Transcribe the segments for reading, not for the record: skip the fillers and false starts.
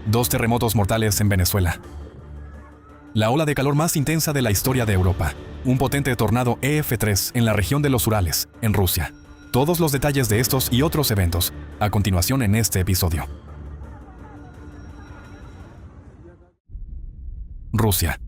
2 terremotos mortales en Venezuela. La ola de calor más intensa de la historia de Europa. Un potente tornado EF3 en la región de los Urales, en Rusia. Todos los detalles de estos y otros eventos, a continuación en este episodio. Rusia.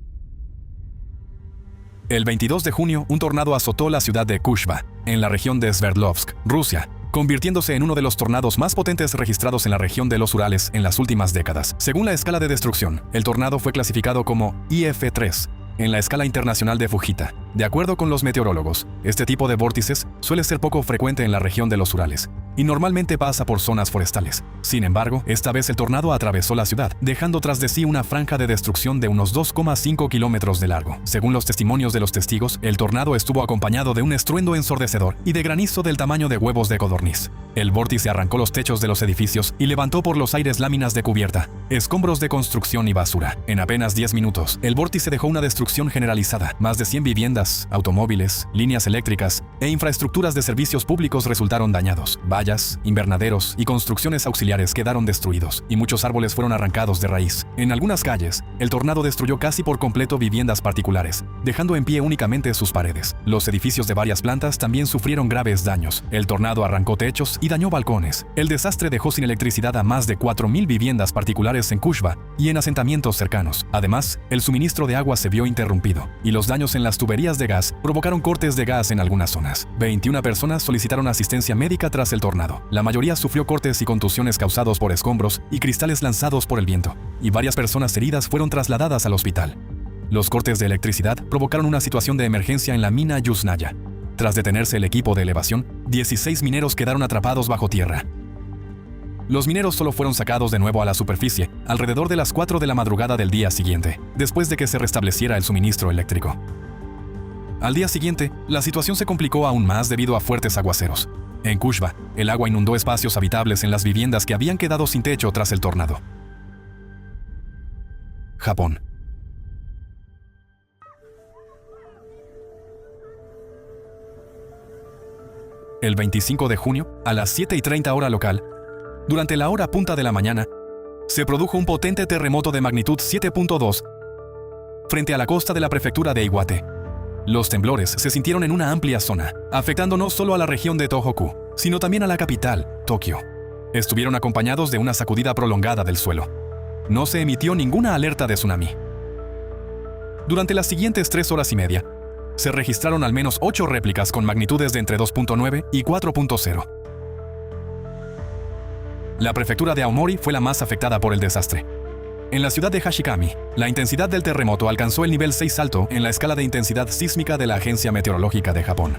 El 22 de junio, un tornado azotó la ciudad de Kushba, en la región de Sverdlovsk, Rusia, convirtiéndose en uno de los tornados más potentes registrados en la región de los Urales en las últimas décadas. Según la escala de destrucción, el tornado fue clasificado como IF3 en la escala internacional de Fujita. De acuerdo con los meteorólogos, este tipo de vórtices suele ser poco frecuente en la región de los Urales y normalmente pasa por zonas forestales. Sin embargo, esta vez el tornado atravesó la ciudad, dejando tras de sí una franja de destrucción de unos 2,5 kilómetros de largo. Según los testimonios de los testigos, el tornado estuvo acompañado de un estruendo ensordecedor y de granizo del tamaño de huevos de codorniz. El vórtice arrancó los techos de los edificios y levantó por los aires láminas de cubierta, escombros de construcción y basura. En apenas 10 minutos, el vórtice dejó una destrucción generalizada. Más de 100 viviendas, automóviles, líneas eléctricas e infraestructuras de servicios públicos resultaron dañados. Vallas, invernaderos y construcciones auxiliares quedaron destruidos y muchos árboles fueron arrancados de raíz. En algunas calles, el tornado destruyó casi por completo viviendas particulares, dejando en pie únicamente sus paredes. Los edificios de varias plantas también sufrieron graves daños. El tornado arrancó techos y dañó balcones. El desastre dejó sin electricidad a más de 4.000 viviendas particulares en Kushba y en asentamientos cercanos. Además, el suministro de agua se vio interrumpido y los daños en las tuberías de gas provocaron cortes de gas en algunas zonas. 21 personas solicitaron asistencia médica tras el tornado. La mayoría sufrió cortes y contusiones causados por escombros y cristales lanzados por el viento, y varias personas heridas fueron trasladadas al hospital. Los cortes de electricidad provocaron una situación de emergencia en la mina Yusnaya. Tras detenerse el equipo de elevación, 16 mineros quedaron atrapados bajo tierra. Los mineros solo fueron sacados de nuevo a la superficie alrededor de las 4 de la madrugada del día siguiente, después de que se restableciera el suministro eléctrico. Al día siguiente, la situación se complicó aún más debido a fuertes aguaceros. En Kushba, el agua inundó espacios habitables en las viviendas que habían quedado sin techo tras el tornado. Japón. El 25 de junio, a las 7:30 hora local, durante la hora punta de la mañana, se produjo un potente terremoto de magnitud 7.2 frente a la costa de la prefectura de Iwate. Los temblores se sintieron en una amplia zona, afectando no solo a la región de Tohoku, sino también a la capital, Tokio. Estuvieron acompañados de una sacudida prolongada del suelo. No se emitió ninguna alerta de tsunami. Durante las siguientes 3 horas y media, se registraron al menos 8 réplicas con magnitudes de entre 2.9 y 4.0. La prefectura de Aomori fue la más afectada por el desastre. En la ciudad de Hashikami, la intensidad del terremoto alcanzó el nivel 6 alto en la escala de intensidad sísmica de la Agencia Meteorológica de Japón.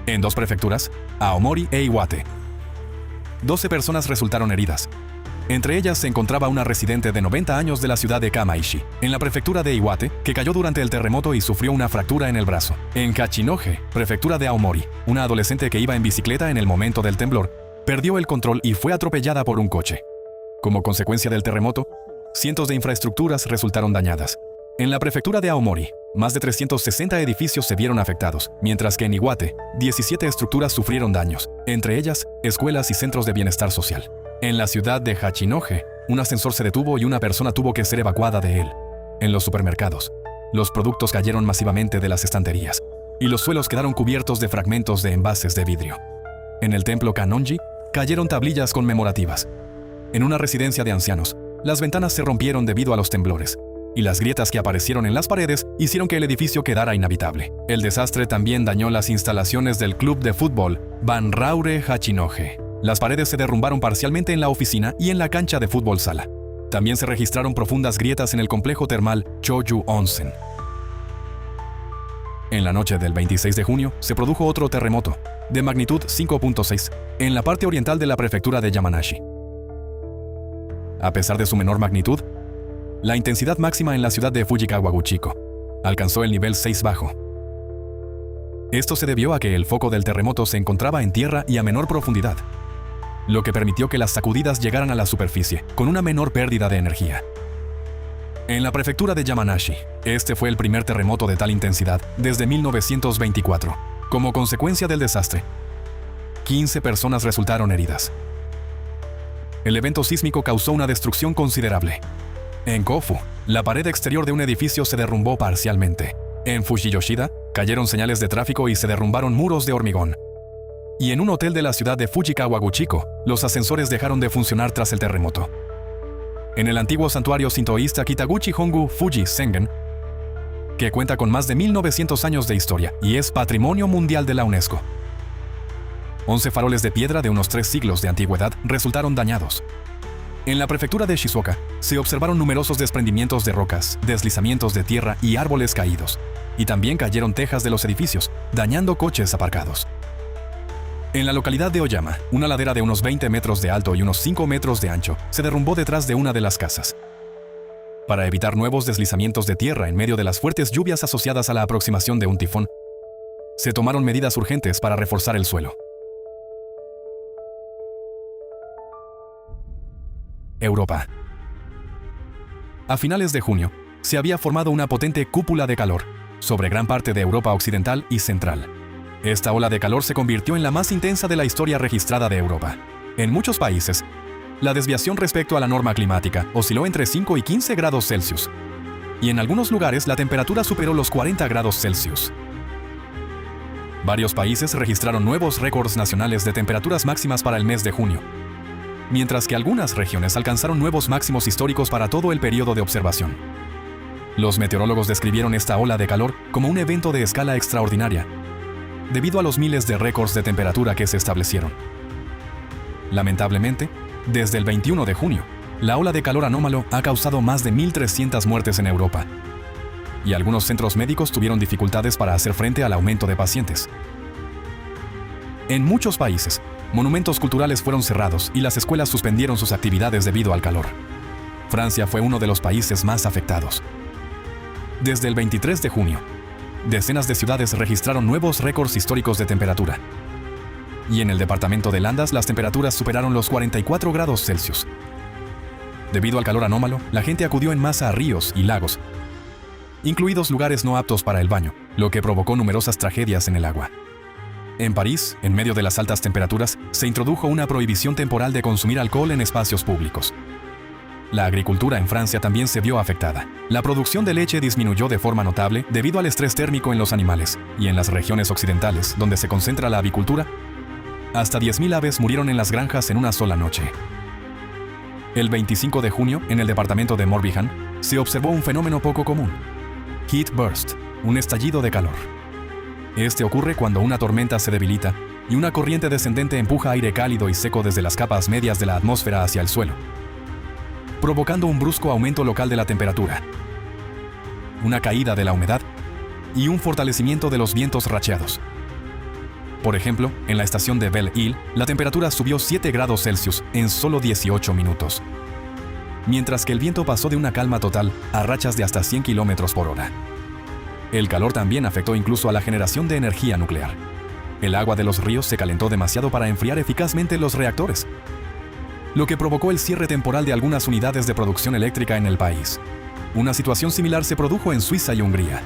En 2 prefecturas, Aomori e Iwate, 12 personas resultaron heridas. Entre ellas se encontraba una residente de 90 años de la ciudad de Kamaishi, en la prefectura de Iwate, que cayó durante el terremoto y sufrió una fractura en el brazo. En Hachinohe, prefectura de Aomori, una adolescente que iba en bicicleta en el momento del temblor, perdió el control y fue atropellada por un coche. Como consecuencia del terremoto, cientos de infraestructuras resultaron dañadas. En la prefectura de Aomori, más de 360 edificios se vieron afectados, mientras que en Iwate, 17 estructuras sufrieron daños, entre ellas, escuelas y centros de bienestar social. En la ciudad de Hachinohe, un ascensor se detuvo y una persona tuvo que ser evacuada de él. En los supermercados, los productos cayeron masivamente de las estanterías, y los suelos quedaron cubiertos de fragmentos de envases de vidrio. En el templo Kanonji, cayeron tablillas conmemorativas. En una residencia de ancianos, las ventanas se rompieron debido a los temblores, y las grietas que aparecieron en las paredes hicieron que el edificio quedara inhabitable. El desastre también dañó las instalaciones del club de fútbol Banraure Hachinohe. Las paredes se derrumbaron parcialmente en la oficina y en la cancha de fútbol sala. También se registraron profundas grietas en el complejo termal Choju Onsen. En la noche del 26 de junio se produjo otro terremoto, de magnitud 5.6, en la parte oriental de la prefectura de Yamanashi. A pesar de su menor magnitud, la intensidad máxima en la ciudad de Fujikawa-Guchiko alcanzó el nivel 6 bajo. Esto se debió a que el foco del terremoto se encontraba en tierra y a menor profundidad, lo que permitió que las sacudidas llegaran a la superficie, con una menor pérdida de energía. En la prefectura de Yamanashi, este fue el primer terremoto de tal intensidad desde 1924. Como consecuencia del desastre, 15 personas resultaron heridas. el evento sísmico causó una destrucción considerable. En Kofu, la pared exterior de un edificio se derrumbó parcialmente. En Fujiyoshida, cayeron señales de tráfico y se derrumbaron muros de hormigón. Y en un hotel de la ciudad de Fujikawaguchiko, los ascensores dejaron de funcionar tras el terremoto. En el antiguo santuario sintoísta Kitaguchi Hongu Fuji Sengen, que cuenta con más de 1900 años de historia y es Patrimonio Mundial de la UNESCO. 11 faroles de piedra de unos 3 siglos de antigüedad resultaron dañados. En la prefectura de Shizuoka, se observaron numerosos desprendimientos de rocas, deslizamientos de tierra y árboles caídos, y también cayeron tejas de los edificios, dañando coches aparcados. En la localidad de Oyama, una ladera de unos 20 metros de alto y unos 5 metros de ancho se derrumbó detrás de una de las casas. Para evitar nuevos deslizamientos de tierra en medio de las fuertes lluvias asociadas a la aproximación de un tifón, se tomaron medidas urgentes para reforzar el suelo. Europa. A finales de junio, se había formado una potente cúpula de calor sobre gran parte de Europa occidental y central. Esta ola de calor se convirtió en la más intensa de la historia registrada de Europa. En muchos países, la desviación respecto a la norma climática osciló entre 5 y 15 grados Celsius, y en algunos lugares la temperatura superó los 40 grados Celsius. Varios países registraron nuevos récords nacionales de temperaturas máximas para el mes de junio, mientras que algunas regiones alcanzaron nuevos máximos históricos para todo el periodo de observación. Los meteorólogos describieron esta ola de calor como un evento de escala extraordinaria, debido a los miles de récords de temperatura que se establecieron. Lamentablemente, desde el 21 de junio, la ola de calor anómalo ha causado más de 1.300 muertes en Europa, y algunos centros médicos tuvieron dificultades para hacer frente al aumento de pacientes. En muchos países, monumentos culturales fueron cerrados y las escuelas suspendieron sus actividades debido al calor. Francia fue uno de los países más afectados. Desde el 23 de junio, decenas de ciudades registraron nuevos récords históricos de temperatura. Y en el departamento de Landas las temperaturas superaron los 44 grados Celsius. Debido al calor anómalo, la gente acudió en masa a ríos y lagos, incluidos lugares no aptos para el baño, lo que provocó numerosas tragedias en el agua. En París, en medio de las altas temperaturas, se introdujo una prohibición temporal de consumir alcohol en espacios públicos. La agricultura en Francia también se vio afectada. La producción de leche disminuyó de forma notable debido al estrés térmico en los animales, y en las regiones occidentales, donde se concentra la avicultura, hasta 10.000 aves murieron en las granjas en una sola noche. El 25 de junio, en el departamento de Morbihan, se observó un fenómeno poco común: heat burst, un estallido de calor. Este ocurre cuando una tormenta se debilita y una corriente descendente empuja aire cálido y seco desde las capas medias de la atmósfera hacia el suelo, provocando un brusco aumento local de la temperatura, una caída de la humedad y un fortalecimiento de los vientos racheados. Por ejemplo, en la estación de Belle-Île, la temperatura subió 7 grados Celsius en solo 18 minutos, mientras que el viento pasó de una calma total a rachas de hasta 100 km por hora. El calor también afectó incluso a la generación de energía nuclear. El agua de los ríos se calentó demasiado para enfriar eficazmente los reactores, lo que provocó el cierre temporal de algunas unidades de producción eléctrica en el país. Una situación similar se produjo en Suiza y Hungría.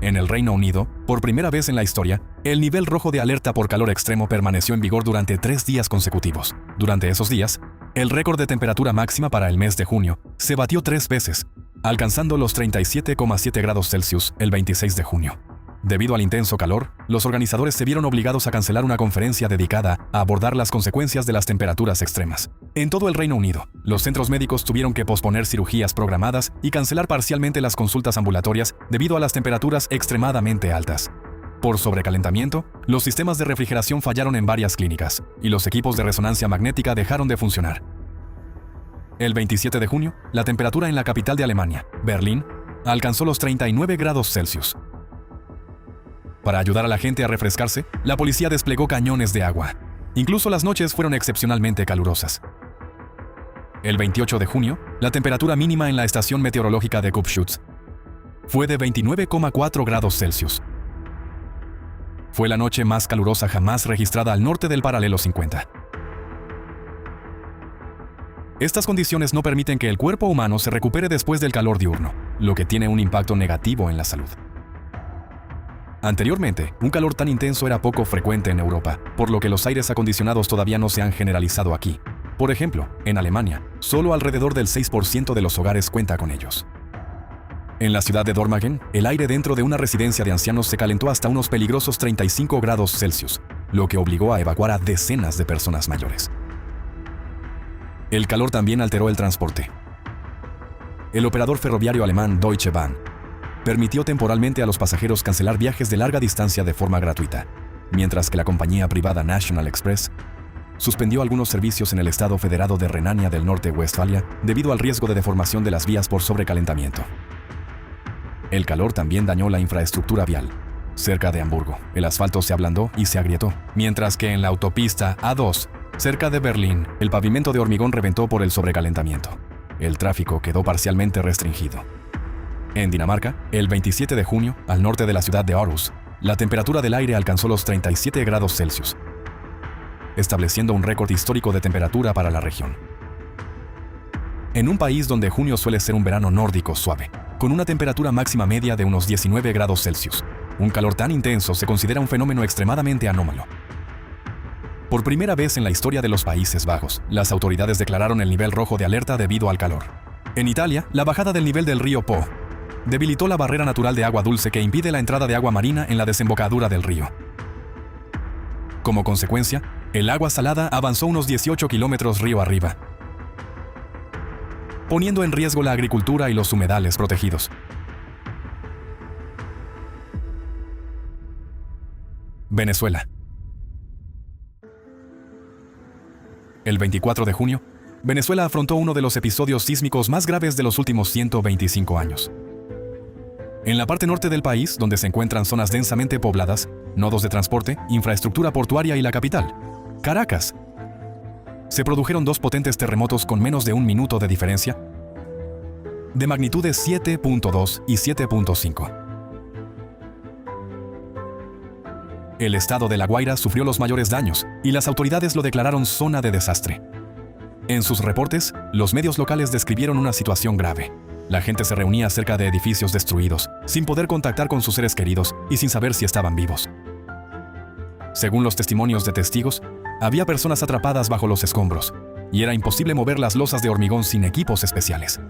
En el Reino Unido, por primera vez en la historia, el nivel rojo de alerta por calor extremo permaneció en vigor durante 3 días consecutivos. Durante esos días, el récord de temperatura máxima para el mes de junio se batió 3 veces, alcanzando los 37,7 grados Celsius el 26 de junio. Debido al intenso calor, los organizadores se vieron obligados a cancelar una conferencia dedicada a abordar las consecuencias de las temperaturas extremas. En todo el Reino Unido, los centros médicos tuvieron que posponer cirugías programadas y cancelar parcialmente las consultas ambulatorias debido a las temperaturas extremadamente altas. Por sobrecalentamiento, los sistemas de refrigeración fallaron en varias clínicas y los equipos de resonancia magnética dejaron de funcionar. El 27 de junio, la temperatura en la capital de Alemania, Berlín, alcanzó los 39 grados Celsius. Para ayudar a la gente a refrescarse, la policía desplegó cañones de agua. Incluso las noches fueron excepcionalmente calurosas. El 28 de junio, la temperatura mínima en la estación meteorológica de Kupschutz fue de 29,4 grados Celsius. Fue la noche más calurosa jamás registrada al norte del paralelo 50. Estas condiciones no permiten que el cuerpo humano se recupere después del calor diurno, lo que tiene un impacto negativo en la salud. Anteriormente, un calor tan intenso era poco frecuente en Europa, por lo que los aires acondicionados todavía no se han generalizado aquí. Por ejemplo, en Alemania, solo alrededor del 6% de los hogares cuenta con ellos. En la ciudad de Dormagen, el aire dentro de una residencia de ancianos se calentó hasta unos peligrosos 35 grados Celsius, lo que obligó a evacuar a decenas de personas mayores. El calor también alteró el transporte. El operador ferroviario alemán Deutsche Bahn permitió temporalmente a los pasajeros cancelar viajes de larga distancia de forma gratuita, mientras que la compañía privada National Express suspendió algunos servicios en el estado federado de Renania del Norte-Westfalia debido al riesgo de deformación de las vías por sobrecalentamiento. El calor también dañó la infraestructura vial. Cerca de Hamburgo, el asfalto se ablandó y se agrietó, mientras que en la autopista A2, cerca de Berlín, el pavimento de hormigón reventó por el sobrecalentamiento. El tráfico quedó parcialmente restringido. En Dinamarca, el 27 de junio, al norte de la ciudad de Aarhus, la temperatura del aire alcanzó los 37 grados Celsius, estableciendo un récord histórico de temperatura para la región. En un país donde junio suele ser un verano nórdico suave, con una temperatura máxima media de unos 19 grados Celsius, un calor tan intenso se considera un fenómeno extremadamente anómalo. Por primera vez en la historia de los Países Bajos, las autoridades declararon el nivel rojo de alerta debido al calor. En Italia, la bajada del nivel del río Po debilitó la barrera natural de agua dulce que impide la entrada de agua marina en la desembocadura del río. Como consecuencia, el agua salada avanzó unos 18 kilómetros río arriba, poniendo en riesgo la agricultura y los humedales protegidos. Venezuela. El 24 de junio, Venezuela afrontó uno de los episodios sísmicos más graves de los últimos 125 años. En la parte norte del país, donde se encuentran zonas densamente pobladas, nodos de transporte, infraestructura portuaria y la capital, Caracas, se produjeron dos potentes terremotos con menos de un minuto de diferencia, de magnitudes 7.2 y 7.5. El estado de La Guaira sufrió los mayores daños y las autoridades lo declararon zona de desastre. En sus reportes, los medios locales describieron una situación grave. La gente se reunía cerca de edificios destruidos, sin poder contactar con sus seres queridos y sin saber si estaban vivos. Según los testimonios de testigos, había personas atrapadas bajo los escombros, y era imposible mover las losas de hormigón sin equipos especiales.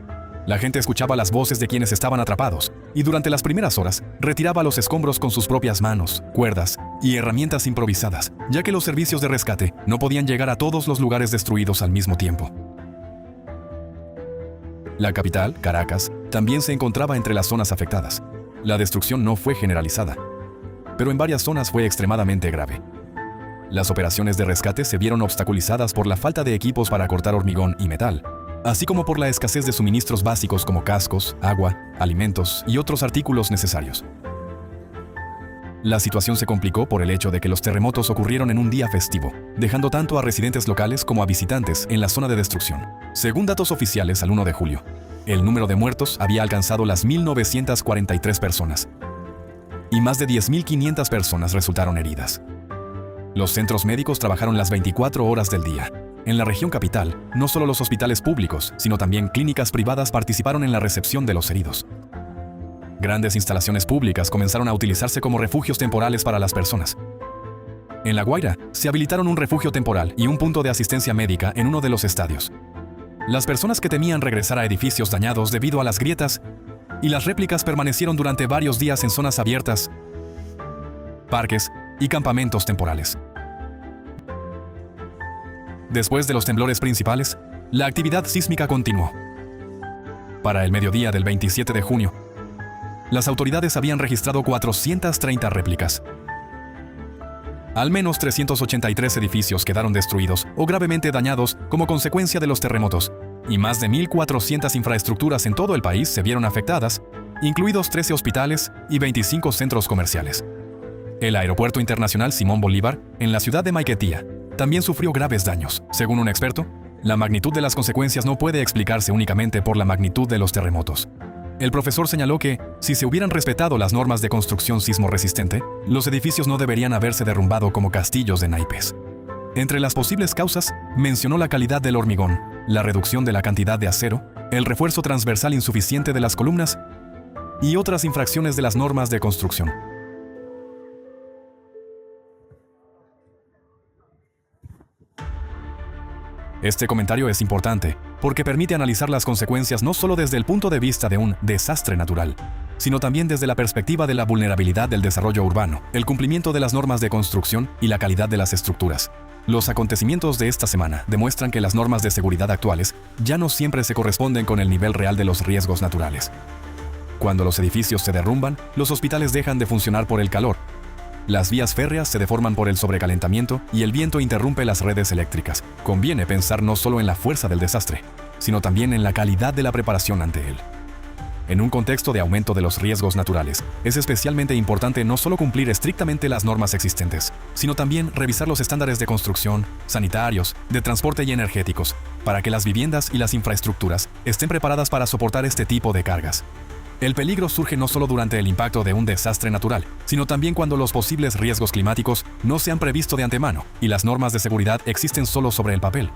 La gente escuchaba las voces de quienes estaban atrapados, y durante las primeras horas retiraba los escombros con sus propias manos, cuerdas y herramientas improvisadas, ya que los servicios de rescate no podían llegar a todos los lugares destruidos al mismo tiempo. La capital, Caracas, también se encontraba entre las zonas afectadas. La destrucción no fue generalizada, pero en varias zonas fue extremadamente grave. Las operaciones de rescate se vieron obstaculizadas por la falta de equipos para cortar hormigón y metal, así como por la escasez de suministros básicos como cascos, agua, alimentos y otros artículos necesarios. La situación se complicó por el hecho de que los terremotos ocurrieron en un día festivo, dejando tanto a residentes locales como a visitantes en la zona de destrucción. Según datos oficiales al 1 de julio, el número de muertos había alcanzado las 1.943 personas, y más de 10.500 personas resultaron heridas. Los centros médicos trabajaron las 24 horas del día. En la región capital, no solo los hospitales públicos, sino también clínicas privadas participaron en la recepción de los heridos. Grandes instalaciones públicas comenzaron a utilizarse como refugios temporales para las personas. En La Guaira, se habilitaron un refugio temporal y un punto de asistencia médica en uno de los estadios. Las personas que temían regresar a edificios dañados debido a las grietas y las réplicas permanecieron durante varios días en zonas abiertas, parques y campamentos temporales. Después de los temblores principales, la actividad sísmica continuó. Para el mediodía del 27 de junio, las autoridades habían registrado 430 réplicas. Al menos 383 edificios quedaron destruidos o gravemente dañados como consecuencia de los terremotos, y más de 1.400 infraestructuras en todo el país se vieron afectadas, incluidos 13 hospitales y 25 centros comerciales. El Aeropuerto Internacional Simón Bolívar, en la ciudad de Maiquetía, también sufrió graves daños. Según un experto, la magnitud de las consecuencias no puede explicarse únicamente por la magnitud de los terremotos. El profesor señaló que, si se hubieran respetado las normas de construcción sismo-resistente, los edificios no deberían haberse derrumbado como castillos de naipes. Entre las posibles causas, mencionó la calidad del hormigón, la reducción de la cantidad de acero, el refuerzo transversal insuficiente de las columnas y otras infracciones de las normas de construcción. Este comentario es importante porque permite analizar las consecuencias no solo desde el punto de vista de un desastre natural, sino también desde la perspectiva de la vulnerabilidad del desarrollo urbano, el cumplimiento de las normas de construcción y la calidad de las estructuras. Los acontecimientos de esta semana demuestran que las normas de seguridad actuales ya no siempre se corresponden con el nivel real de los riesgos naturales. Cuando los edificios se derrumban, los hospitales dejan de funcionar por el calor, las vías férreas se deforman por el sobrecalentamiento y el viento interrumpe las redes eléctricas. Conviene pensar no solo en la fuerza del desastre, sino también en la calidad de la preparación ante él. En un contexto de aumento de los riesgos naturales, es especialmente importante no solo cumplir estrictamente las normas existentes, sino también revisar los estándares de construcción, sanitarios, de transporte y energéticos, para que las viviendas y las infraestructuras estén preparadas para soportar este tipo de cargas. El peligro surge no solo durante el impacto de un desastre natural, sino también cuando los posibles riesgos climáticos no se han previsto de antemano y las normas de seguridad existen solo sobre el papel.